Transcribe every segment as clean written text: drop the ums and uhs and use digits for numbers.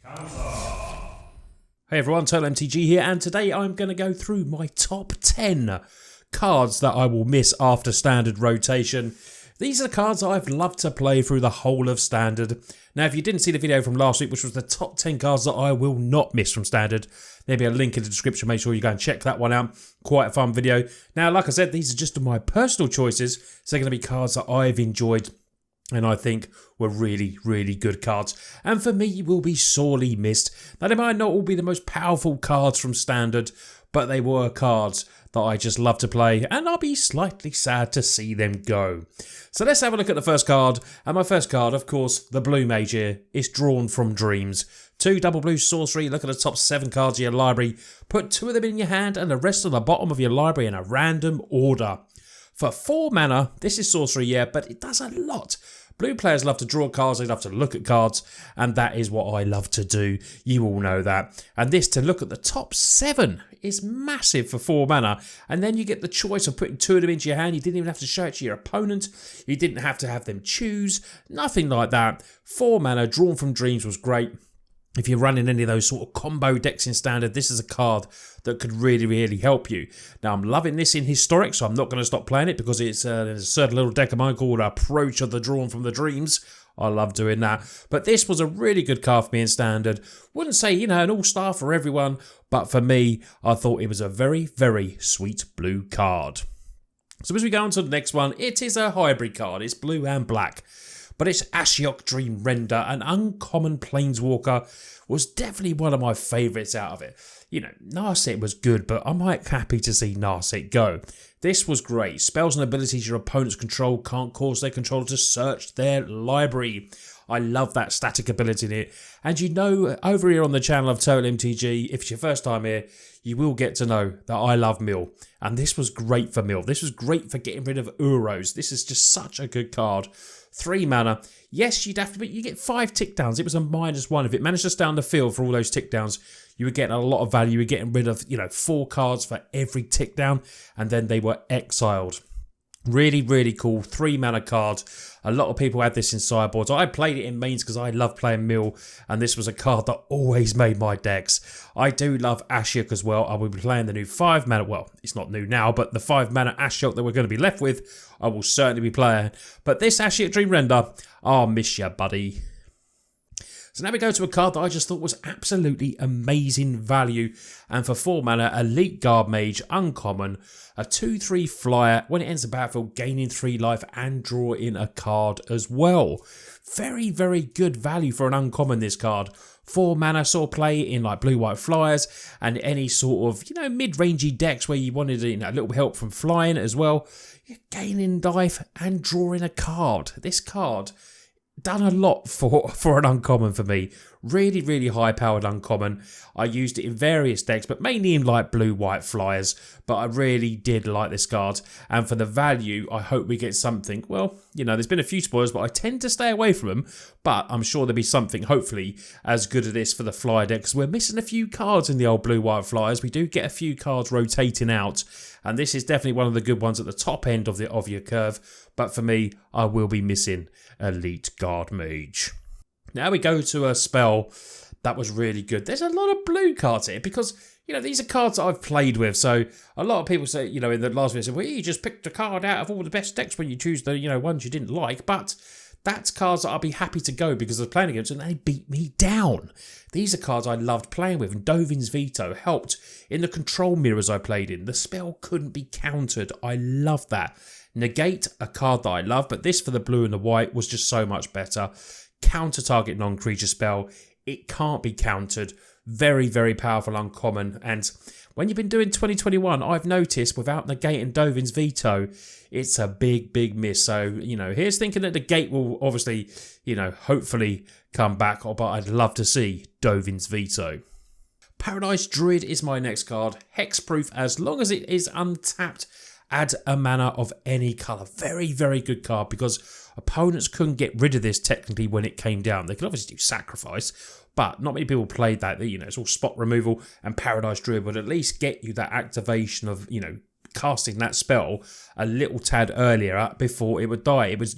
Hey everyone, Total MTG here, and today I'm going to go through my top 10 cards that I will miss after Standard rotation. These are the cards I've loved to play through the whole of Standard. Now, if you didn't see the video from last week, which was the top 10 cards that I will not miss from Standard, there'll be a link in the description. Make sure you go and check that one out. Quite a fun video. Now, like I said, these are just my personal choices, so they're going to be cards that I've enjoyed and I think were really, really good cards. And for me, will be sorely missed. Now, they might not all be the most powerful cards from Standard, but they were cards that I just love to play, and I'll be slightly sad to see them go. So let's have a look at the first card. And my first card, of course, the blue mage here, is Drawn from Dreams. 2 double blue sorcery. Look at the top 7 cards of your library. Put 2 of them in your hand and the rest on the bottom of your library in a random order. For 4 mana, this is sorcery, yeah, but it does a lot. Blue players love to draw cards, they love to look at cards, and that is what I love to do. You all know that. And this, to look at the top 7, is massive for 4 mana. And then you get the choice of putting 2 of them into your hand. You didn't even have to show it to your opponent. You didn't have to have them choose. Nothing like that. 4 mana, Drawn from Dreams was great. If you're running any of those sort of combo decks in Standard, this is a card that could really, really help you. Now, I'm loving this in Historic, so I'm not going to stop playing it because it's there's a certain little deck of mine called Approach of the Drawn from the Dreams. I love doing that. But this was a really good card for me in Standard. Wouldn't say, you know, an all-star for everyone, but for me, I thought it was a very, very sweet blue card. So as we go on to the next one, it is a hybrid card. It's blue and black. But it's Ashiok Dream Render, an uncommon planeswalker, was definitely one of my favourites out of it. You know, Narset was good, but I'm quite happy to see Narset go. This was great. Spells and abilities your opponents control can't cause their controller to search their library. I love that static ability in it. And you know, over here on the channel of Total MTG, if it's your first time here, you will get to know that I love Mill. And this was great for Mill. This was great for getting rid of Uros. This is just such a good card. 3 mana. Yes, you'd have to, but you get 5 tick downs. It was a -1. If it managed to stay on the field for all those tick downs, you were getting a lot of value. You were getting rid of, 4 cards for every tick down, and then they were exiled. Really, really cool. 3 mana card. A lot of people had this in sideboards. I played it in mains because I love playing Mill, and this was a card that always made my decks. I do love Ashiok as well. I will be playing the new 5 mana. Well, it's not new now, but the 5 mana Ashiok that we're going to be left with, I will certainly be playing. But this Ashiok Dream Render, I'll miss you, buddy. So now we go to a card that I just thought was absolutely amazing value. And for 4 mana, Elite Guard Mage, uncommon, a 2/3 flyer. When it ends the battlefield, gaining 3 life and draw in a card as well. Very, very good value for an uncommon, this card. 4 mana, saw play in like blue-white flyers and any sort of, mid-rangey decks where you wanted a little help from flying as well. You're gaining life and drawing a card. This card done a lot for an uncommon for me. Really, really high powered uncommon. I used it in various decks, but mainly in like blue-white flyers. But I really did like this card. And for the value, I hope we get something. Well, there's been a few spoilers, but I tend to stay away from them. But I'm sure there'll be something, hopefully, as good as this for the flyer deck. Because we're missing a few cards in the old blue-white flyers. We do get a few cards rotating out. And this is definitely one of the good ones at the top end of your curve. But for me, I will be missing Elite Guard Mage. Now we go to a spell that was really good. There's a lot of blue cards here because, these are cards that I've played with. So a lot of people say, in the last video, say, well, you just picked a card out of all the best decks when you choose the, ones you didn't like. But that's cards that I'll be happy to go because I was playing against and they beat me down. These are cards I loved playing with, and Dovin's Veto helped in the control mirrors I played in. The spell couldn't be countered. I love that. Negate, a card that I love, but this for the blue and the white was just so much better. Counter target non-creature spell. It can't be countered. Very, very powerful uncommon. And when you've been doing 2021, I've noticed without Negate and Dovin's Veto, it's a big, big miss. So, here's thinking that the Gate will obviously, hopefully come back. But I'd love to see Dovin's Veto. Paradise Druid is my next card. Hexproof as long as it is untapped. Add a mana of any colour. Very, very good card because opponents couldn't get rid of this technically when it came down. They could obviously do sacrifice, but not many people played that. It's all spot removal, and Paradise Druid would at least get you that activation of, casting that spell a little tad earlier before it would die. It was,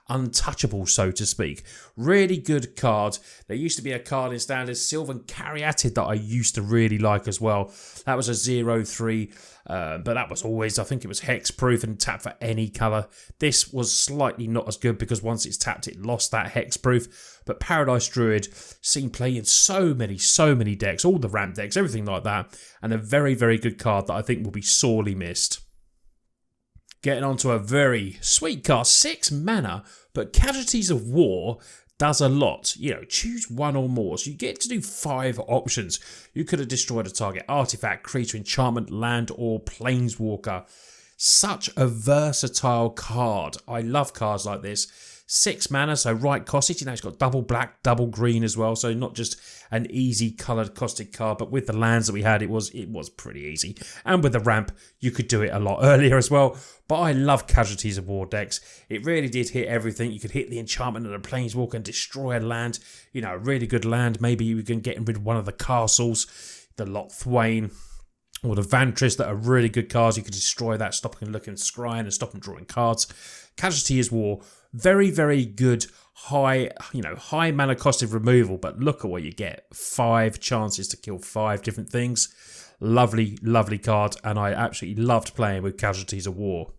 untouchable, so to speak. Really good card. There used to be a card in Standard, Sylvan Caryatid, that I used to really like as well. That was a 0/3, but that was always, I think it was hexproof and tap for any colour. This was slightly not as good because once it's tapped, it lost that hexproof. But Paradise Druid, seen play in so many decks, all the ramp decks, everything like that, and a very, very good card that I think will be sorely missed. Getting on to a very sweet card, 6 mana, but Casualties of War does a lot. You know, choose one or more. So you get to do 5 options. You could have destroyed a target artifact, creature, enchantment, land, or planeswalker. Such a versatile card. I love cards like this. 6 mana, so right costed. You know, it's got double black, double green as well. So not just an easy coloured costed card, but with the lands that we had, it was pretty easy. And with the ramp, you could do it a lot earlier as well. But I love Casualties of War decks. It really did hit everything. You could hit the enchantment and a planeswalker and destroy a land. You know, a really good land. Maybe you can get rid of one of the castles, the Lochthwain, or the Vantris, that are really good cards. You could destroy that, stop them looking scrying and stop them drawing cards. Casualties of War, very, very good, high mana costed removal, but look at what you get. 5 chances to kill 5 different things. Lovely, lovely card, and I absolutely loved playing with Casualties of War.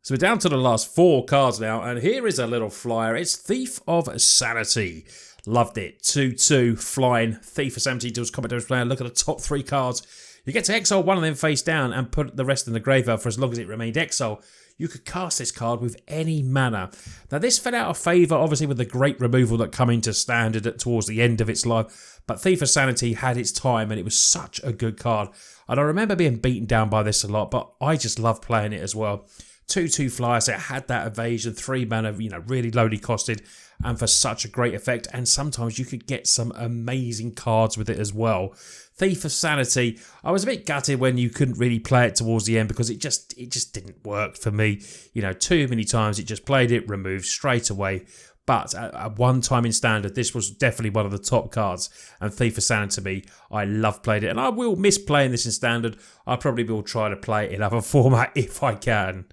So we're down to the last 4 cards now, and here is a little flyer. It's Thief of Sanity. Loved it. 2/2 flying. Thief of Sanity deals combat damage player. Look at the top 3 cards. You get to exile one of them face down and put the rest in the graveyard for as long as it remained exile. You could cast this card with any mana. Now this fell out of favour obviously with the great removal that come into Standard towards the end of its life, but Thief of Sanity had its time and it was such a good card. And I remember being beaten down by this a lot, but I just love playing it as well. 2/2 flyer, so it had that evasion, 3 mana, you know, really lowly costed, and for such a great effect. And sometimes you could get some amazing cards with it as well. Thief of Sanity, I was a bit gutted when you couldn't really play it towards the end because it just didn't work for me. You know, too many times it just played it, removed straight away. But at one time in Standard, this was definitely one of the top cards. And Thief of Sanity, I love playing it. And I will miss playing this in Standard. I probably will try to play it in other format if I can.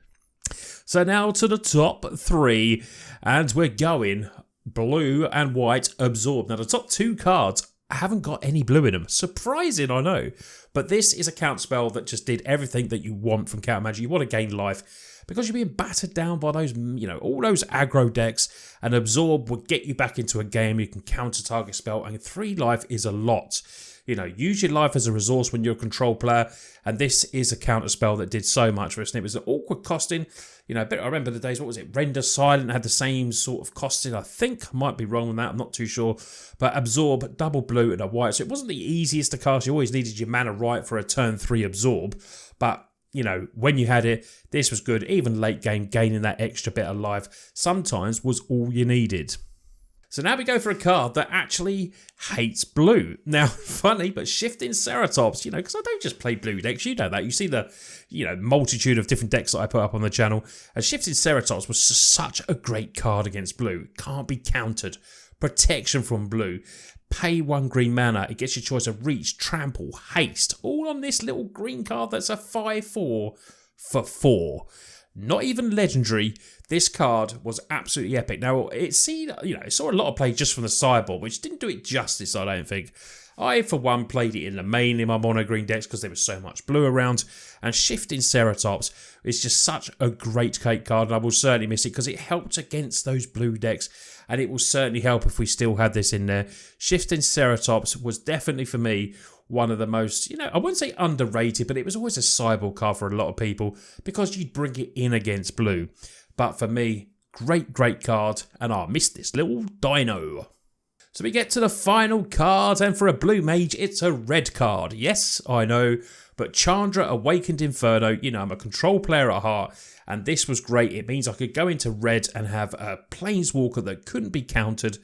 So now to the top 3, and we're going blue and white Absorb. Now the top 2 cards haven't got any blue in them. Surprising, I know. But this is a counter spell that just did everything that you want from counter magic. You want to gain life because you're being battered down by those, you know, all those aggro decks, and Absorb will get you back into a game. You can counter target spell, and 3 life is a lot. You know, use your life as a resource when you're a control player, and this is a counter spell that did so much for us. And it was an awkward costing. You know, I remember the days, what was it? Render Silent had the same sort of costing. I think I might be wrong on that. I'm not too sure. But Absorb, double blue and a white. So it wasn't the easiest to cast. You always needed your mana right for a turn 3 Absorb. But, you know, when you had it, this was good. Even late game, gaining that extra bit of life sometimes was all you needed. So now we go for a card that actually hates blue. Now, funny, but Shifting Ceratops, you know, because I don't just play blue decks, you know that. You see the, you know, multitude of different decks that I put up on the channel. And Shifting Ceratops was such a great card against blue. Can't be countered. Protection from blue. Pay 1 green mana. It gets your choice of Reach, Trample, Haste. All on this little green card that's a 5/4 for 4. Not even legendary. This card was absolutely epic. Now, it saw a lot of play just from the sideboard, which didn't do it justice, I don't think. I, for one, played it in the main in my mono green decks because there was so much blue around. And Shifting Ceratops is just such a great cake card, and I will certainly miss it because it helped against those blue decks, and it will certainly help if we still had this in there. Shifting Ceratops was definitely, for me, one of the most, you know, I wouldn't say underrated, but it was always a sideboard card for a lot of people because you'd bring it in against blue. But for me, great card, and I missed this little dino. So we get to the final card, and for a blue mage, it's a red card. Yes, I know, but Chandra, Awakened Inferno, you know, I'm a control player at heart, and this was great. It means I could go into red and have a planeswalker that couldn't be countered,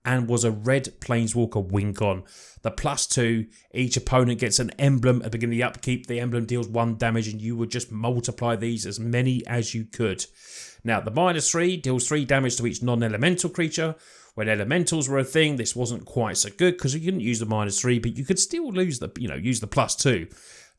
and was a red planeswalker wink on. The +2, each opponent gets an emblem at the beginning of the upkeep. The emblem deals 1 damage, and you would just multiply these as many as you could. Now, the -3 deals 3 damage to each non-elemental creature. When elementals were a thing, this wasn't quite so good because you couldn't use the -3, but you could still use the +2.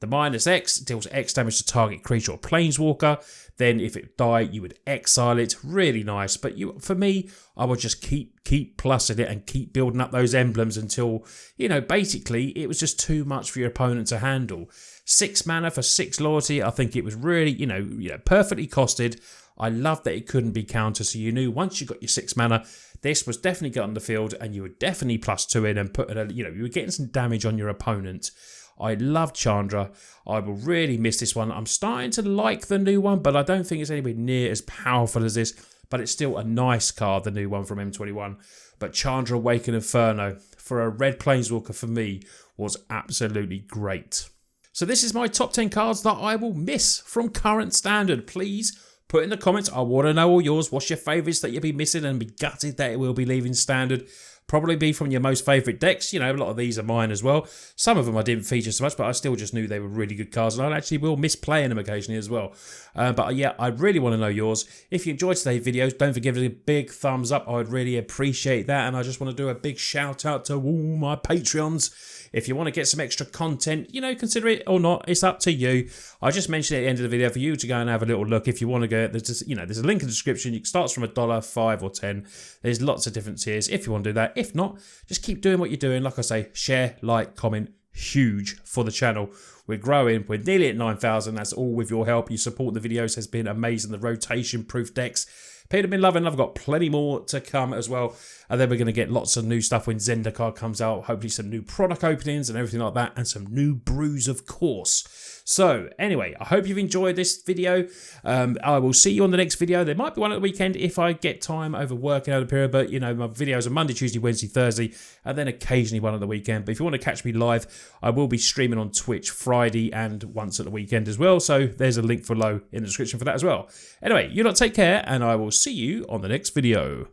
The -X deals X damage to target creature or planeswalker. Then if it died, you would exile it. Really nice. But for me, I would just keep plussing it and keep building up those emblems until, you know, basically it was just too much for your opponent to handle. 6 mana for 6 loyalty. I think it was really, you know, perfectly costed. I love that it couldn't be countered, so you knew once you got your 6 mana, this was definitely get on the field, and you were definitely +2 in and put, you know, you were getting some damage on your opponent. I love Chandra. I will really miss this one. I'm starting to like the new one, but I don't think it's anywhere near as powerful as this. But it's still a nice card, the new one from M21. But Chandra Awakened Inferno for a red planeswalker for me was absolutely great. So this is my top 10 cards that I will miss from current standard. Please put in the comments. I want to know all yours. What's your favourites that you'll be missing and be gutted that it will be leaving standard? Probably be from your most favourite decks. You know, a lot of these are mine as well. Some of them I didn't feature so much, but I still just knew they were really good cards, and I actually will miss playing them occasionally as well. But yeah, I really want to know yours. If you enjoyed today's videos, don't forget to give it a big thumbs up. I would really appreciate that, and I just want to do a big shout out to all my Patreons. If you want to get some extra content, you know, consider it or not. It's up to you. I just mentioned it at the end of the video for you to go and have a little look. If you want to go, there's just, you know, there's a link in the description. It starts from $1, $5 or $10. There's lots of different tiers if you want to do that. If not, just keep doing what you're doing. Like I say, share, like, comment. Huge for the channel. We're growing. We're nearly at 9,000. That's all with your help. Your support the videos has been amazing. The rotation proof decks, people have been loving. I've got plenty more to come as well. And then we're going to get lots of new stuff when Zendikar comes out. Hopefully some new product openings and everything like that. And some new brews, of course. So anyway, I hope you've enjoyed this video. I will see you on the next video. There might be one at the weekend if I get time over working out a period. But, you know, my videos are Monday, Tuesday, Wednesday, Thursday. And then occasionally one on the weekend. But if you want to catch me live, I will be streaming on Twitch Friday and once at the weekend as well. So there's a link below in the description for that as well. Anyway, you lot take care, and I will see you on the next video.